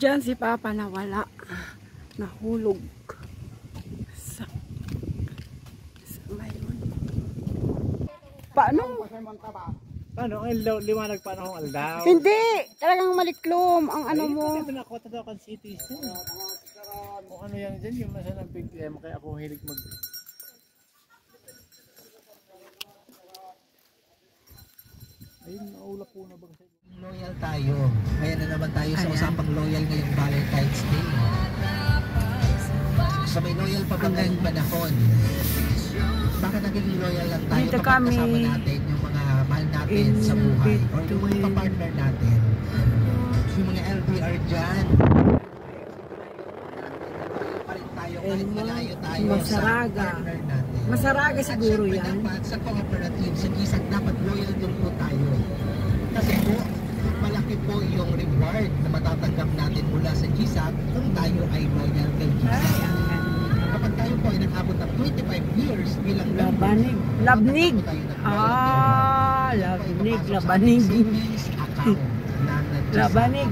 Diyan si Papa nawala. Nahulog. Sa ngayon. Paano? Paano? Ang liwanag paano kung aldaw? Hindi! Talagang maliklom ang ano mo. Ito na kota daw kan city. Kung ano yan dyan, yung nasa ng big M, kaya ako hilig mag... Ayun, naulap po na ba kasi? Loyal tayo. Kaya na naman tayo sa usapang loyal ngayong Valentine's Day. So may loyal pa ba ngayong panahon? Bakit naging loyal lang tayo Dito kapag kami kasama natin yung mga mahal natin sa buhay or yung mga partner natin? Yung mga LDR dyan. Pa rin tayo kahit malayo tayo Masaraga. sa partner natin. Masaraga siguro At yan. dapat sa cooperative, sa GISAG, dapat loyal din po tayo. Kasi po, malaki po yung reward na matatanggap natin mula sa GISAG kung tayo ay loyal kay GISAG. Kapag tayo po ay nag-abot ng 25 years bilang Labanig. Labnig. Labnig. Labanig. Labanig.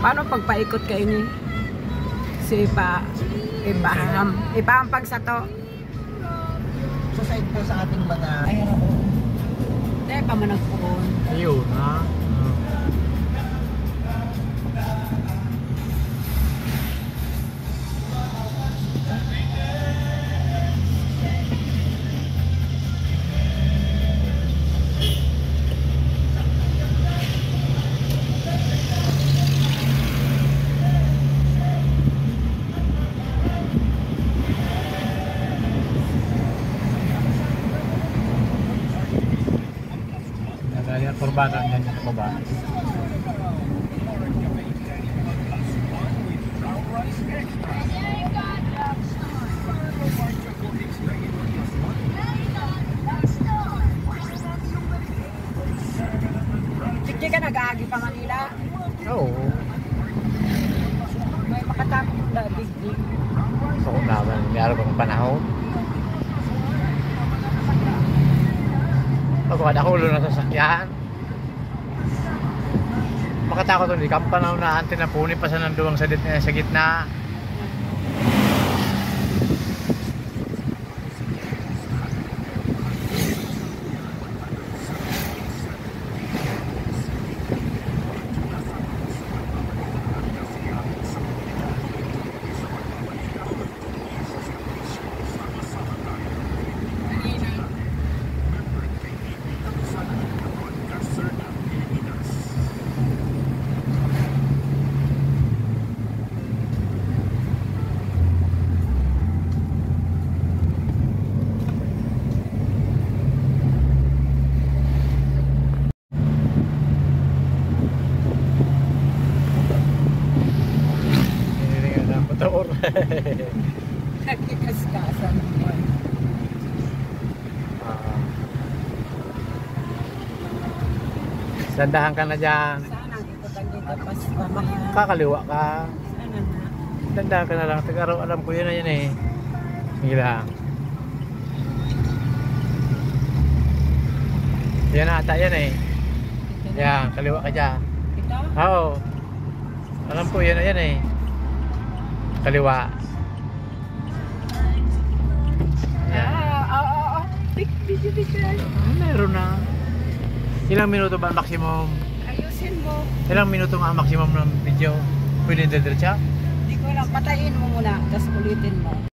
Paano pagpaikot kayo ni? Si Ipaham pagsato. So side po sa ating mga... Dahil pa managpuon. Ayun, ha? Kurbakan yan sa baba. Hindi ka nag-aagi pa Manila? Oo. May makatapos yung dadigdig. So kung naman, may araw pang panahon. Pagkakad ako ulo na sasakyan. Makatakot ulit, kampanaw na antin na punin pa sa nanduwang sa gitna. Nagkikaskasan naman. Sandahan ka na dyan. Sana ikutan dito pas pamahan. Kakaliwa ka. Sana na. Sandahan ka na lang. Tagaraw, alam ko yun na yan eh. Sige lang. Yan na ata yan eh. Yan, kaliwa ka dyan. Ito? Oo. Alam ko yun na yan eh. Kaliwa. Picture. Meron na. Ilang minuto ba ang maximum? Ayusin mo. Ilang minuto nga ang maximum ng video? Pwede diretsa? Hindi ko lang. Patayin mo muna. Tapos ulitin mo.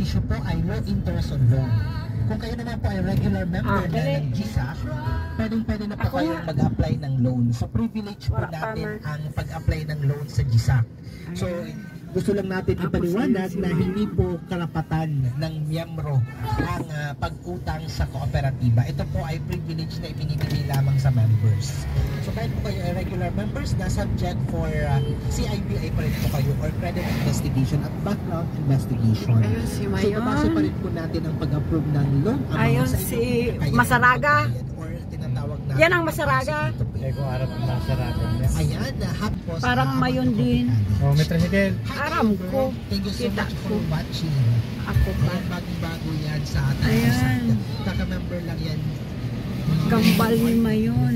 benepisyo po ay low interest on loan. Kung kayo naman po ay regular member na ng GSAC, pwede na po kayong mag-apply ng loan. So privilege po natin ang pag-apply ng loan sa GSAC. So gusto lang natin ipaliwanag na hindi po karapatan ng miyembro ang pag-utang sa kooperatiba. Ito po ay privilege na ibinibigay lamang sa members. So kahit po kayo ay regular members na subject for CIBI pa rin po kayo or credit investigation at background investigation. Ayun si So Mayon. babase pa rin po natin ang pag-approve ng loan. Ayun si Masaraga. Or tinatawag na Yan ang Masaraga. Eh kung harap ang masaragan niya. Ayan, hapos. Parang Mayon din. Oh, may tricycle. Aram ko. Thank you so Kita much ko. for watching. Ako pa. Ayan, bagong-bago yan sa ating Ayan. Kaka-member lang yan. Kambal ni Mayon.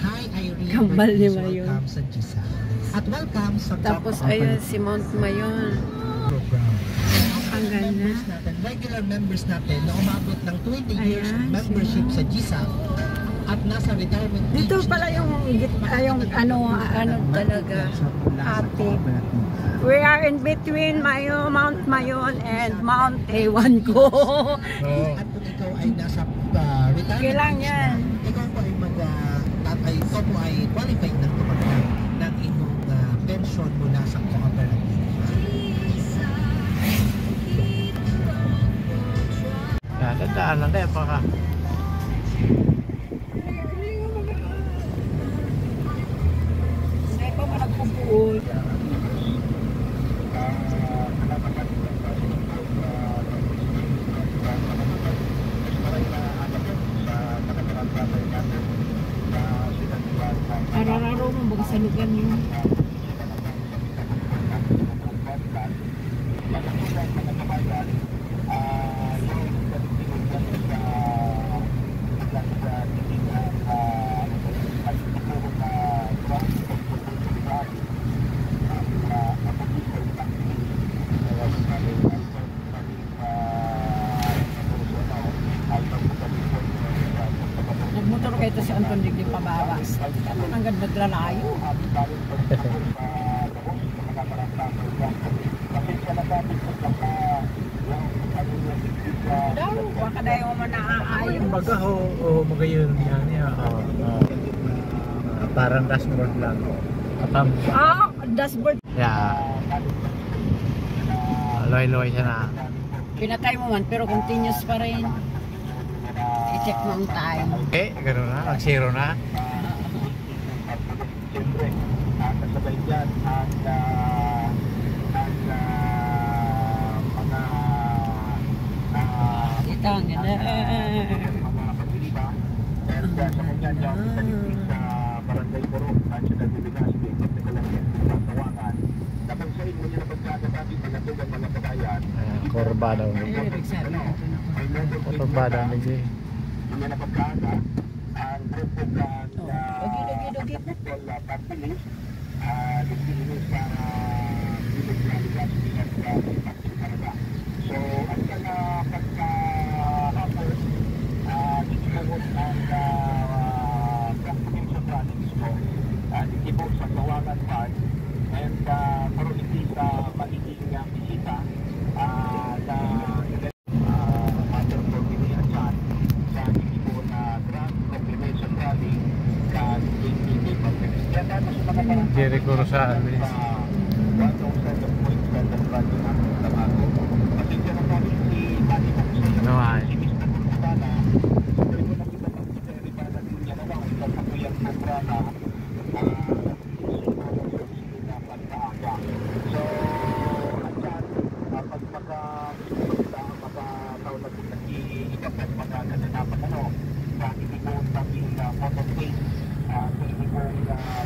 Hi Irene. Kambal ni Please Mayon. welcome sa GSA. At welcome sa Tapos Top ayun Offer si Mount Mayon. program. Ang ganda. Members natin, regular members natin na umabot ng 20 years of Ayan, membership sa GSA at nasa retirement Dito age pala na- yung ano talaga. Happy. We are in between Mount Mayon and Mount Ewan ko. Oo. At kung ikaw ay nasa retirement Kailang age yan. na, ikaw po ay ikaw po ay qualified na tumanggap ng inyong pension mula sa cooperative. Yan, dadaan lang tayo baka. Hindi pa malagpupuol. Arararo mo baga sa lugar niyo. Nagmotor kayo to si Anton Digli pabawas. Ano hanggang naglalayo. Daw, baka dahil mo man naaayon. Baga magayon yan niya. Parang dashboard lang. Atang. Dashboard. Yeah. Loy-loy siya na. Pinatay mo man, pero continuous pa rin. I-check mo ang time. Eh, gano'n na. Nag-zero na. Siyempre, kasabay dyan ang mga Ito ang ganda. mga pagdiliba. And sa kanya niya, italipin sa Barangay Puro at sa Dalibigas, Bigit na Kalangyan, sa Tawangan. Napansahin mo niya na pagkakasabi, panatugan mga kabayan. Korba daw. Ayun, ibig sabihin. Korba daw. Hindi. Hindi na pagkaka ang grupo ka Dogi-dogi-dogi. football party list nagpilinis sa Diligas, Bigit na Kalangyan. So, ang kanya pagka-hapos, itinawag ang proclamation rally mismo, ikibo sa Tawangan Park, and pero hindi sa magiging bisita na Mother Province at San sa ikibo na Grand Proclamation Rally sa DPP Public. Kaya tayo sa mga parang Jericho Rosales. 1,000 points na rally namin sa bago. Kasi dyan ang namin si Manny Bongso. No, ay. Si Mr. Bongstana, sabi ko nakita ng si Terry Bala din niya naman, isang kakuyang programa, na pagkaaga. So, andyan, pag makataon natin nag-iikapag mga nananapan sa ibigong tanging photo tape, sa ibigong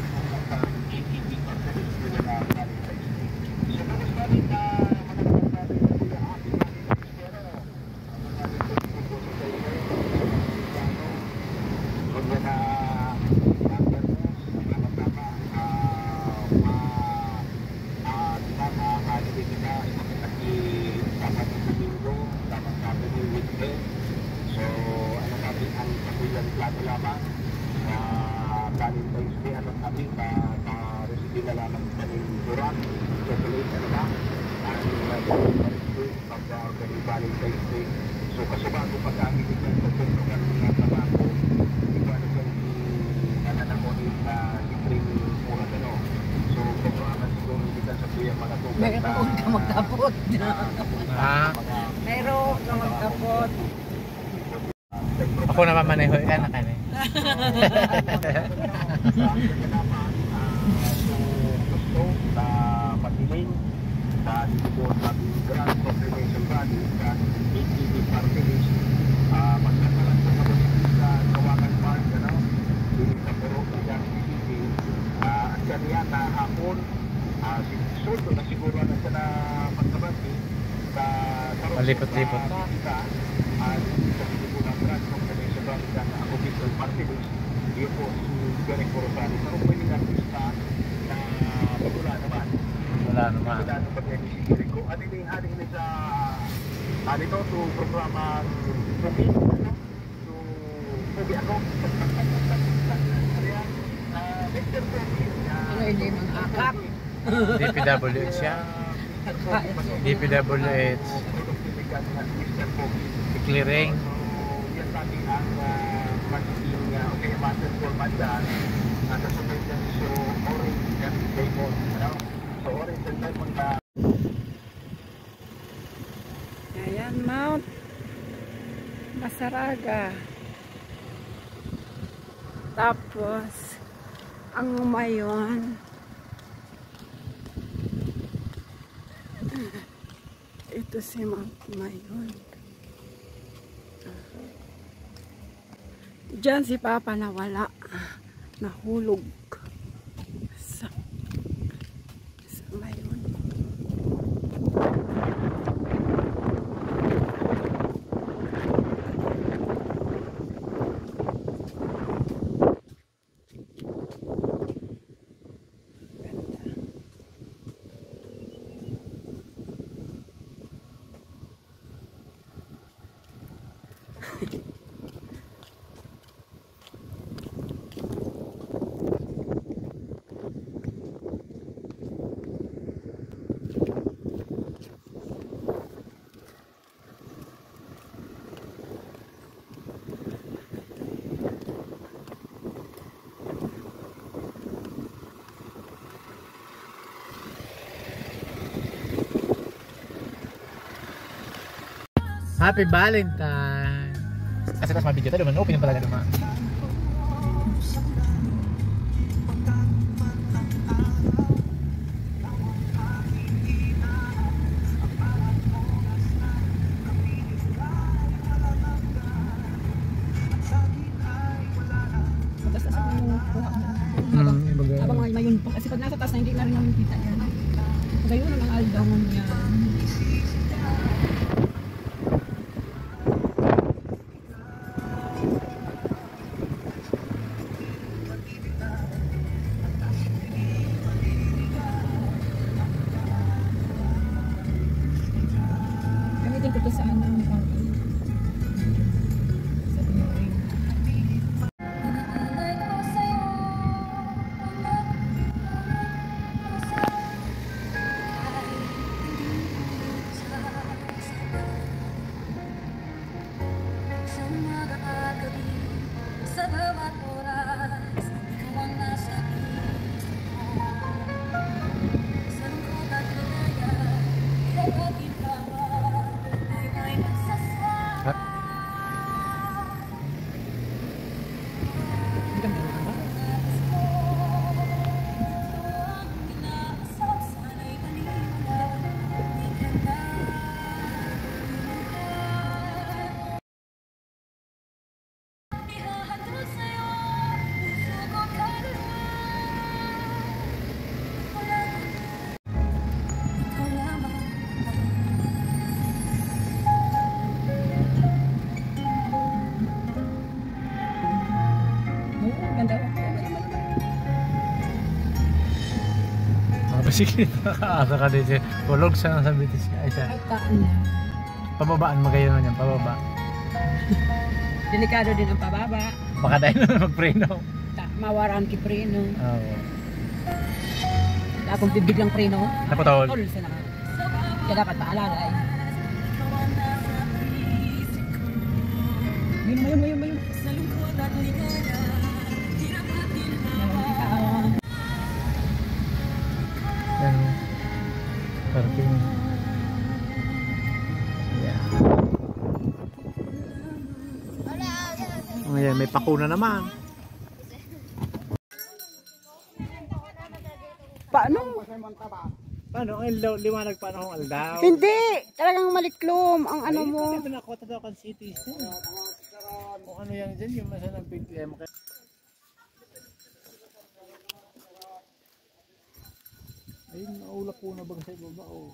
pumunta ATV conference nila na galing sa street. So, tapos namin na mananapan natin na sila aking pero chocolate, ano ba? And pag-organize Mayroon ka magtapot. Ah, Mayroon ka magtapot. ako na mamaneho yan na kani. Pagdiling sa dito sa Grand Confederation Rally sa ATV Party List. Magkakalan po kami sa Kawakan Park, dito sa Puro, City. At kaniya na hapon, sundo na siguro na siya na pagkabati sa Malipot-lipot. sa dito ng Grand Confederation Rally sa Official Party List. Yun po si Derek Corozari. Pero pwede na pista na pagula naman. Wala naman. Wala naman yan si Derek ko. At hindi sa dito to programa Pugi. So, Pugi ako. Mr. Pugi. Ano hindi mga akap? DPWH siya. DPWH. Mr. Pugi. Clearing. Yan lagi ang magiging master format dyan. Sa sunod yan, so orange and diamond. So orange and diamond na Ayan, Mount Masaraga. Tapos, ang Umayon. Ito si Mount Umayon. Diyan si Papa nawala. Nahulog sa Umayon. Happy Valentine! Kasi tas mabidyo tayo, open yung pala na naman. Habang mayon pa kasi pag nasa taas na hindi na rin namin kita yan. Gayon ang aldahon niya. Gamitin ko to sa ano sa pinawin. Sa bawat oras, ikaw ang nasa isip ko. Sa lungkot at ligaya, dapat ikaw ay may magsasama. Nais ko, ang inaasap, sana'y maniwala, di ka na. Ihahatid sa'yo, puso ko kaluluwa. Ikaw lamang Ganda ko. Sige, nakakaasa ka din siya. Tulog siya sa bitis niya. Ay siya. Ay, taan na. Pababaan magayon naman yan, pababa. Delikado din ang pababa. Baka tayo na magpreno. Mawaran ki preno. Oo. Kung biglang preno, Naputol. tol sa naman. Kaya dapat paalala eh. Mayun. sa lungkot at ligaya, hirap at ginawa. Yan. Parking. Yeah. Oh, yeah, may pakuna naman. Paano? Paano? Ang liwanag paano kung aldaw? Hindi! Talagang maliklom ang ano mo. Hindi na nakota daw kan cities. Kung ano yan dyan, yung masa ng Big M. Ayun, naulap po na bang sa ibaba? Oh.